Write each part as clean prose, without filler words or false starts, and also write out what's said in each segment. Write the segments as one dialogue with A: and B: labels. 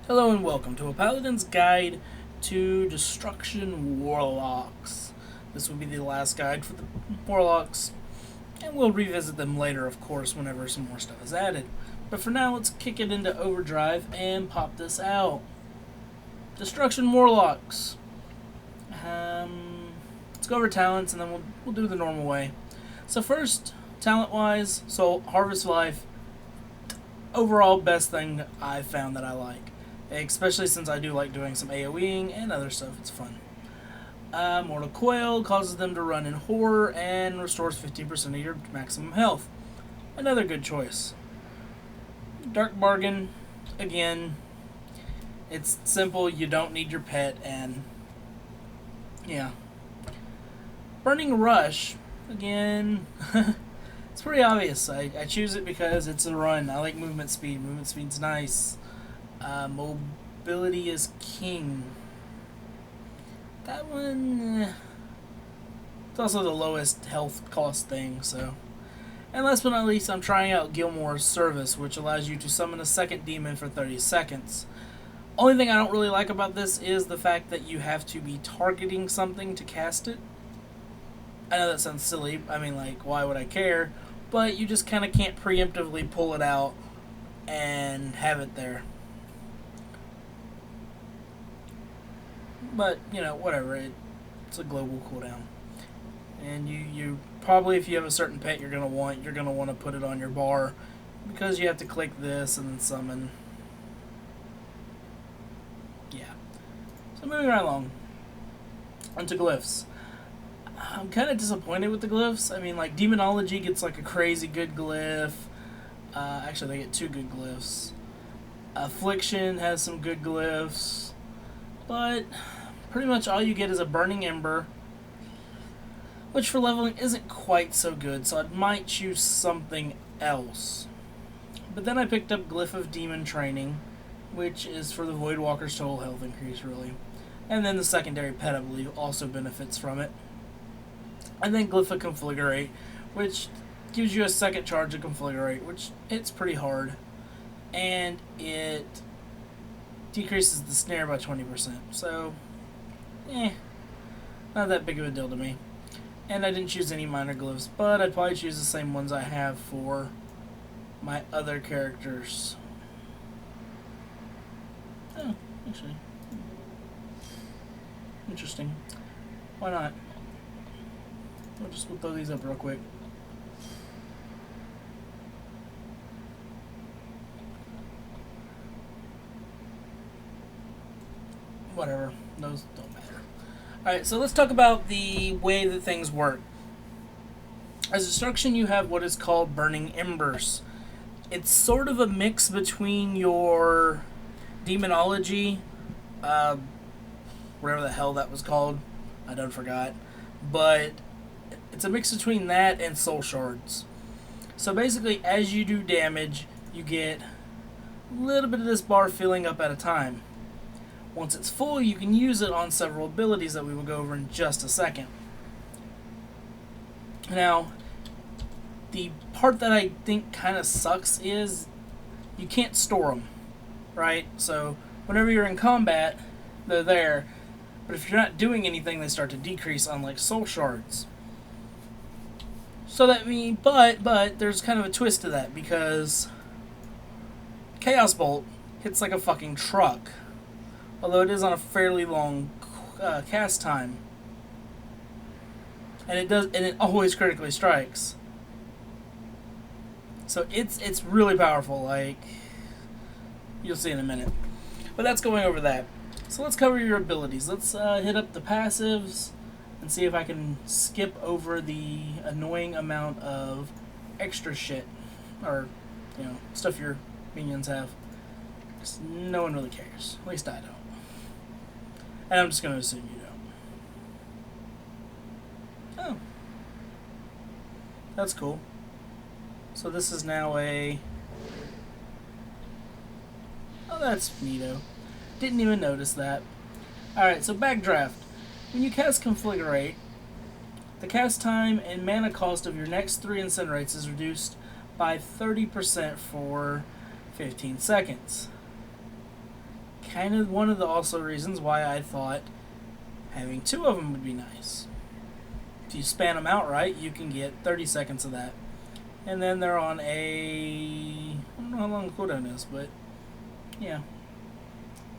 A: Hello and welcome to a Paladin's Guide to Destruction Warlocks. This will be the last guide for the Warlocks, and we'll revisit them later, of course, whenever some more stuff is added. But for now, let's kick it into overdrive and pop this out. Destruction Warlocks. Let's go over talents, and then we'll do the normal way. So first, talent-wise, so Harvest Life, overall best thing I've found that I like. Especially since I do like doing some AoEing and other stuff, it's fun. Mortal Coil causes them to run in horror and restores 15% of your maximum health. Another good choice. Dark Bargain, again, it's simple, you don't need your pet, and yeah. Burning Rush, again, it's pretty obvious. I choose it because it's a run. I like movement speed. Movement speed's nice. Mobility is king. That one, it's also the lowest health cost thing, so. And last but not least, I'm trying out Gilmore's Service, which allows you to summon a second demon for 30 seconds. Only thing I don't really like about this is the fact that you have to be targeting something to cast it. I know that sounds silly, I mean, like, why would I care? But you just kind of can't preemptively pull it out and have it there. But, you know, whatever, it's a global cooldown. And you probably, if you have a certain pet you're gonna want to put it on your bar, because you have to click this and then summon. Yeah. So moving right along. Onto Glyphs. I'm kind of disappointed with the Glyphs. I mean, like, Demonology gets like a crazy good glyph. Actually, they get two good glyphs. Affliction has some good glyphs. But pretty much all you get is a Burning Ember, which for leveling isn't quite so good, so I might choose something else. But then I picked up Glyph of Demon Training, which is for the Voidwalker's total health increase, really. And then the secondary pet, I believe, also benefits from it. And then Glyph of Conflagrate, which gives you a second charge of Conflagrate, which it's pretty hard. And it decreases the snare by 20%, so, not that big of a deal to me. And I didn't choose any minor glyphs, but I'd probably choose the same ones I have for my other characters. Oh, actually. Interesting. Why not? We'll throw these up real quick. Whatever, those don't matter. Alright, so let's talk about the way that things work. As Destruction, you have what is called Burning Embers. It's sort of a mix between your Demonology, whatever the hell that was called, I done forgot, but it's a mix between that and Soul Shards. So basically, as you do damage, you get a little bit of this bar filling up at a time. Once it's full, you can use it on several abilities that we will go over in just a second. Now, the part that I think kind of sucks is you can't store them, right? So whenever you're in combat, they're there, but if you're not doing anything, they start to decrease, unlike Soul Shards. So that means, but there's kind of a twist to that, because Chaos Bolt hits like a fucking truck. Although it is on a fairly long cast time, and it always critically strikes. So it's really powerful. Like, you'll see in a minute. But that's going over that. So let's cover your abilities. Let's hit up the passives and see if I can skip over the annoying amount of extra shit, or stuff your minions have. Because no one really cares. At least I don't. And I'm just going to assume you don't. Oh. That's cool. So this is now a... Oh, that's neato. Didn't even notice that. Alright, so Backdraft. When you cast Conflagrate, the cast time and mana cost of your next 3 Incinerates is reduced by 30% for 15 seconds. kind of one of the also reasons why I thought having 2 of them would be nice. If you span them out right, you can get 30 seconds of that. And then they're on a... I don't know how long the cooldown is, but yeah.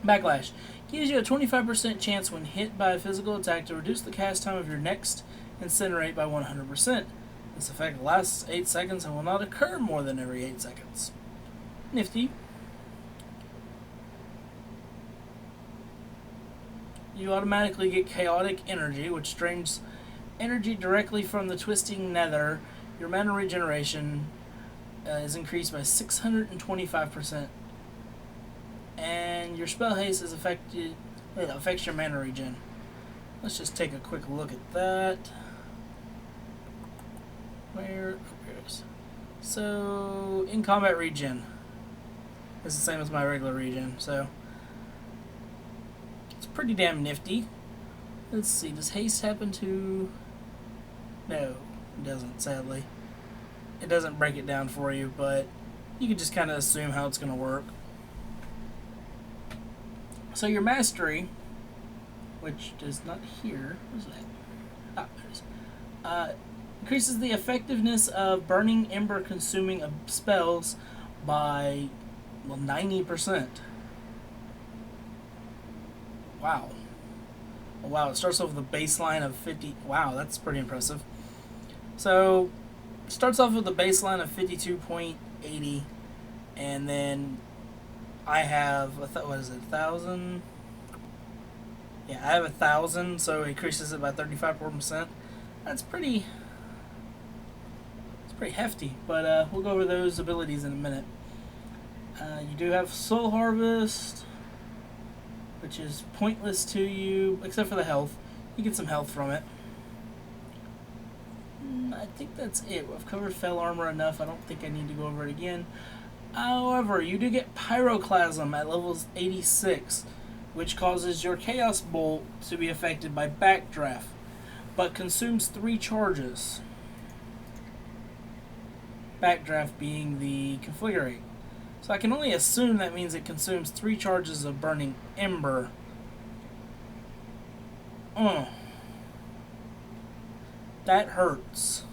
A: Backlash. Gives you a 25% chance when hit by a physical attack to reduce the cast time of your next incinerate by 100%. This effect lasts 8 seconds and will not occur more than every 8 seconds. Nifty. You automatically get chaotic energy, which drains energy directly from the twisting nether. Your mana regeneration is increased by 625%. And your spell haste is affects your mana regen. Let's just take a quick look at that. Where is? So in combat regen, it's the same as my regular regen. So it's pretty damn nifty. Let's see. Does haste happen to? No, it doesn't. Sadly, it doesn't break it down for you, but you can just kind of assume how it's going to work. So your mastery, which is not here, where's that? Ah, there it is. Increases the effectiveness of burning ember consuming spells by, well, 90%. Wow. Oh, wow, it starts off with a baseline of 50. Wow, that's pretty impressive. So, it starts off with a baseline of 52.80, and then I have, what is it, 1,000? Yeah, I have 1,000, so it increases it by 35%. That's pretty hefty, but we'll go over those abilities in a minute. You do have Soul Harvest, which is pointless to you, except for the health. You get some health from it. I think that's it. I've covered Fell Armor enough. I don't think I need to go over it again. However, you do get Pyroclasm at levels 86, which causes your Chaos Bolt to be affected by Backdraft, but consumes 3 charges. Backdraft being the configurate. So I can only assume that means it consumes 3 charges of burning ember. That hurts.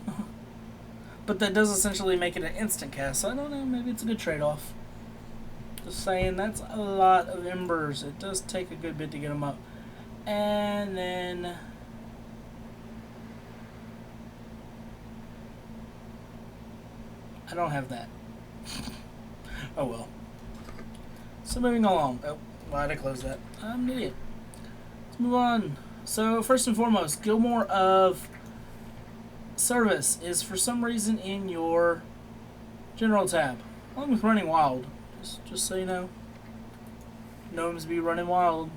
A: But that does essentially make it an instant cast, so I don't know, maybe it's a good trade-off. Just saying, that's a lot of embers. It does take a good bit to get them up. And then I don't have that. Oh well. So moving along. Oh, why did I close that? I'm an idiot. Let's move on. So first and foremost, Gilmore of Service is for some reason in your General tab, along with Running Wild. Just so you know. Gnomes be running wild.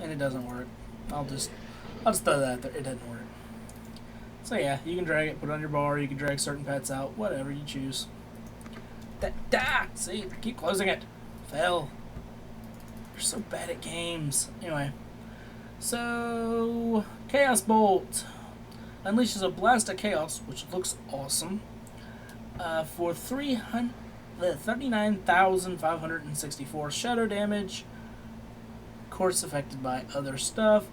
A: And it doesn't work. I'll just throw that there. It doesn't work. So yeah, you can drag it, put it on your bar, you can drag certain pets out, whatever you choose. See, keep closing it. Fail. You're so bad at games. Anyway. So, Chaos Bolt unleashes a blast of chaos, which looks awesome, for 39,564 shadow damage. Of course, affected by other stuff.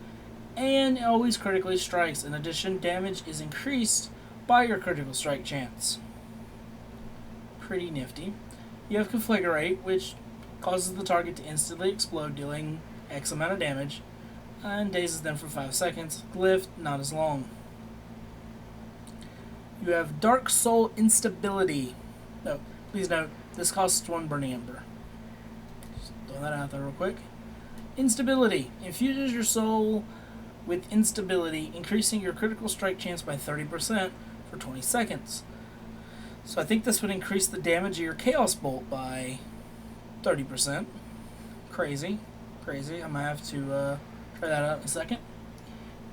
A: And it always critically strikes. In addition, damage is increased by your critical strike chance. Pretty nifty. You have Conflagrate, which causes the target to instantly explode, dealing X amount of damage, and dazes them for 5 seconds. Glyph, not as long. You have Dark Soul Instability. No, please note, this costs 1 Burning Ember. Just throw that out there real quick. Instability. Infuses your soul with instability, increasing your critical strike chance by 30% for 20 seconds. So I think this would increase the damage of your Chaos Bolt by 30%. Crazy. Crazy. I'm going to have to try that out in a second.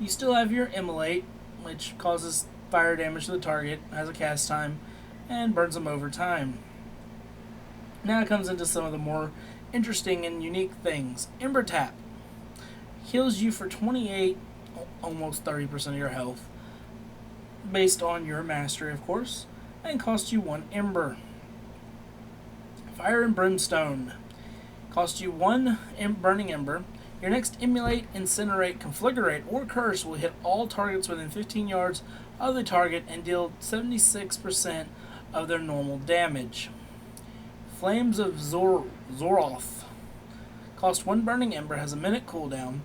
A: You still have your Immolate, which causes fire damage to the target, has a cast time, and burns them over time. Now it comes into some of the more interesting and unique things. Ember Tap. Heals you for 28, almost 30% of your health, based on your mastery, of course, and costs you 1 Ember. Fire and Brimstone. Cost you 1 Burning Ember. Your next Emulate, Incinerate, Conflagrate, or Curse will hit all targets within 15 yards of the target and deal 76% of their normal damage. Flames of Zoroth. Cost 1 Burning Ember, has a minute cooldown,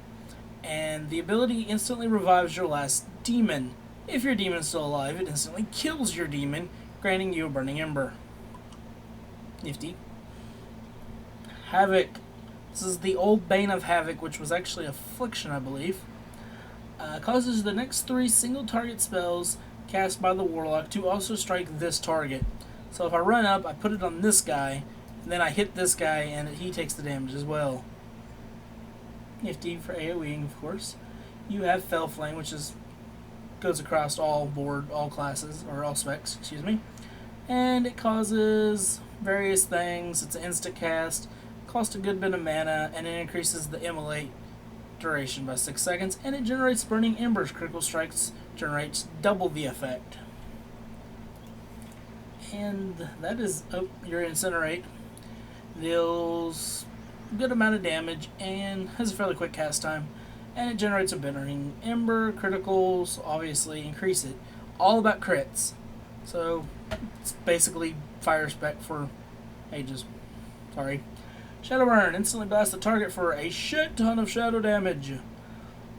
A: and the ability instantly revives your last demon. If your demon is still alive, it instantly kills your demon, granting you a Burning Ember. Nifty. Havoc. This is the old Bane of Havoc, which was actually Affliction, I believe. Causes the next 3 single target spells cast by the Warlock to also strike this target. So if I run up, I put it on this guy, and then I hit this guy, and he takes the damage as well. Nifty for AoEing, of course. You have Fell Flame, which goes across all classes, or all specs, excuse me. And it causes various things. It's an instant cast, costs a good bit of mana, and it increases the Immolate duration by 6 seconds, and it generates Burning Embers. Critical strikes generates double the effect. And that is your Incinerate. Deals a good amount of damage and has a fairly quick cast time. And it generates a Burning Ember. Criticals obviously increase it. All about crits. So it's basically fire spec for mages. Sorry. Shadow Burn. Instantly blast the target for a shit ton of shadow damage.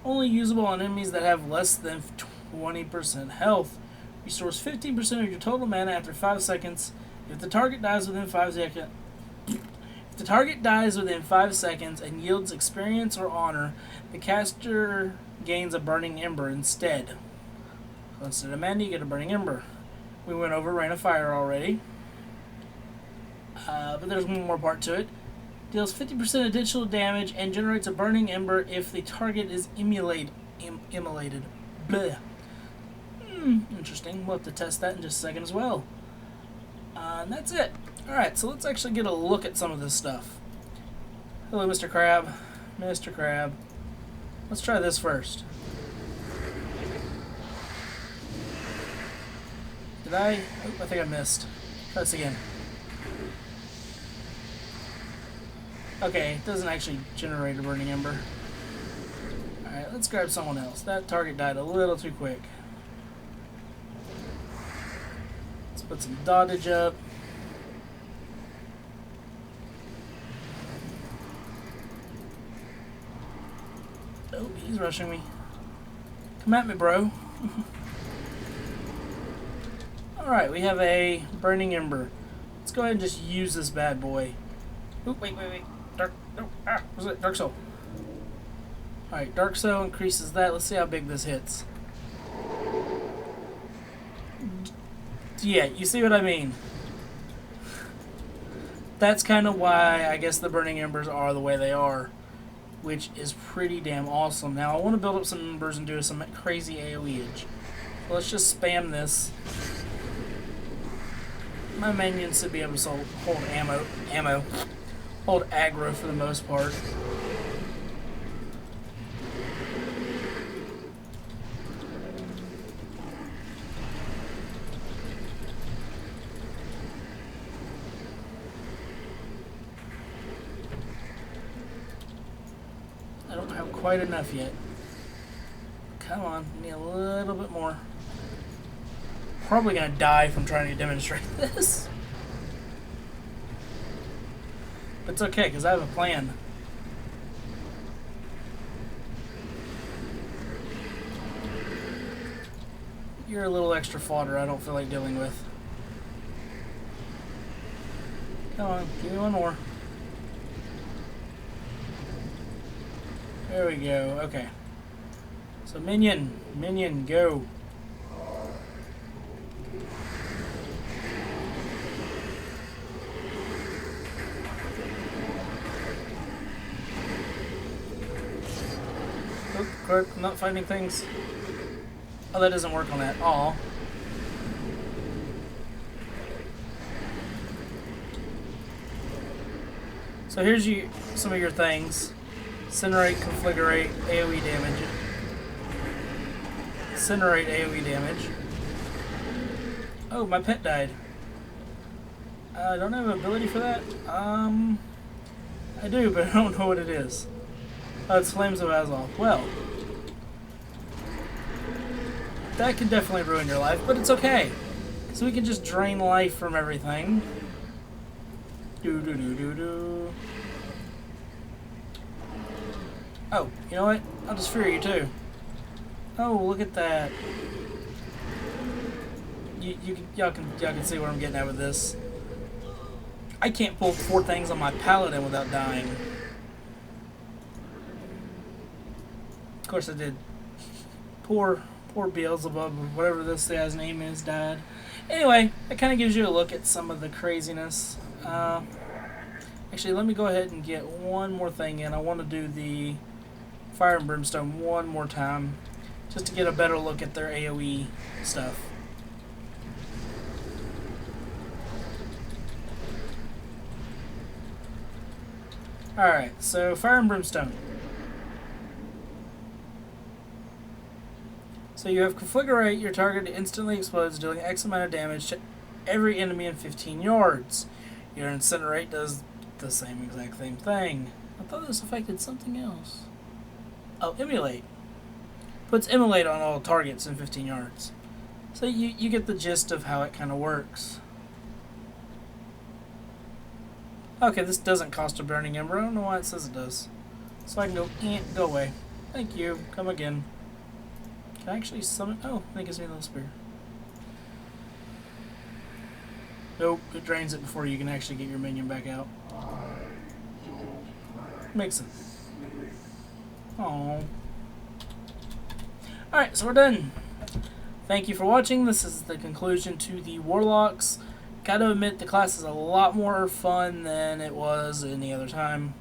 A: Only usable on enemies that have less than 20% health. Restores 15% of your total mana after 5 seconds. If the target dies within 5 seconds, and yields experience or honor, the caster gains a Burning Ember instead. So instead of mana, you get a Burning Ember. We went over Rain of Fire already, but there's one more part to it. Deals 50% additional damage and generates a Burning Ember if the target is immolated. Bleh. Interesting. We'll have to test that in just a second as well. And that's it. Alright, so let's actually get a look at some of this stuff. Hello, Mr. Crab. Mr. Crab. Let's try this first. Did I? Oh, I think I missed. Try this again. Okay, it doesn't actually generate a Burning Ember. Alright, let's grab someone else. That target died a little too quick. Let's put some dodge up. Oh, he's rushing me. Come at me, bro. Alright, we have a Burning Ember. Let's go ahead and just use this bad boy. Oop, wait. Dark, no, what's it? Dark Soul. Alright, Dark Soul increases that. Let's see how big this hits. Yeah, you see what I mean? That's kind of why I guess the Burning Embers are the way they are, which is pretty damn awesome. Now, I want to build up some embers and do some crazy AoE-age. So let's just spam this. My minions should be able to hold hold aggro for the most part. I don't have quite enough yet. Come on, need a little bit more. Probably gonna die from trying to demonstrate this. But it's okay, because I have a plan. You're a little extra fodder I don't feel like dealing with. Come on, give me one more. There we go, okay. So minion, go. Oh, quick, I'm not finding things. Oh, that doesn't work on that. Aw. So here's some of your things. Incinerate, Conflagrate, AoE damage. Incinerate, AoE damage. Oh, my pet died. I don't have an ability for that. I I do, but I don't know what it is. Oh, it's Flames of Azoth. Well, that could definitely ruin your life, but it's okay. So we can just drain life from everything. Do. Oh, you know what? I'll just Fury you too. Oh, look at that. Y'all can see what I'm getting at with this. I can't pull 4 things on my Paladin without dying. Of course I did. Poor Beelzebub, whatever this guy's name is, died. Anyway, that kind of gives you a look at some of the craziness. Actually, let me go ahead and get one more thing in. I want to do the Fire and Brimstone one more time, just to get a better look at their AoE stuff. Alright, so Fire and Brimstone. So you have Conflagrate, your target instantly explodes, dealing X amount of damage to every enemy in 15 yards. Your Incinerate does the same exact same thing. I thought this affected something else. Oh, Emulate. Puts Emulate on all targets in 15 yards. So you get the gist of how it kind of works. Okay, this doesn't cost a Burning Ember. I don't know why it says it does. So I can go, go away. Thank you. Come again. Can I actually summon? Oh, that gives me a little spear. Nope, it drains it before you can actually get your minion back out. Makes sense. Aww. Alright, so we're done. Thank you for watching. This is the conclusion to the Warlocks. Gotta admit, the class is a lot more fun than it was any other time.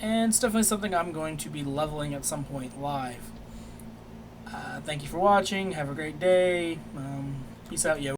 A: And it's definitely something I'm going to be leveling at some point live. Thank you for watching. Have a great day. Peace out, yo.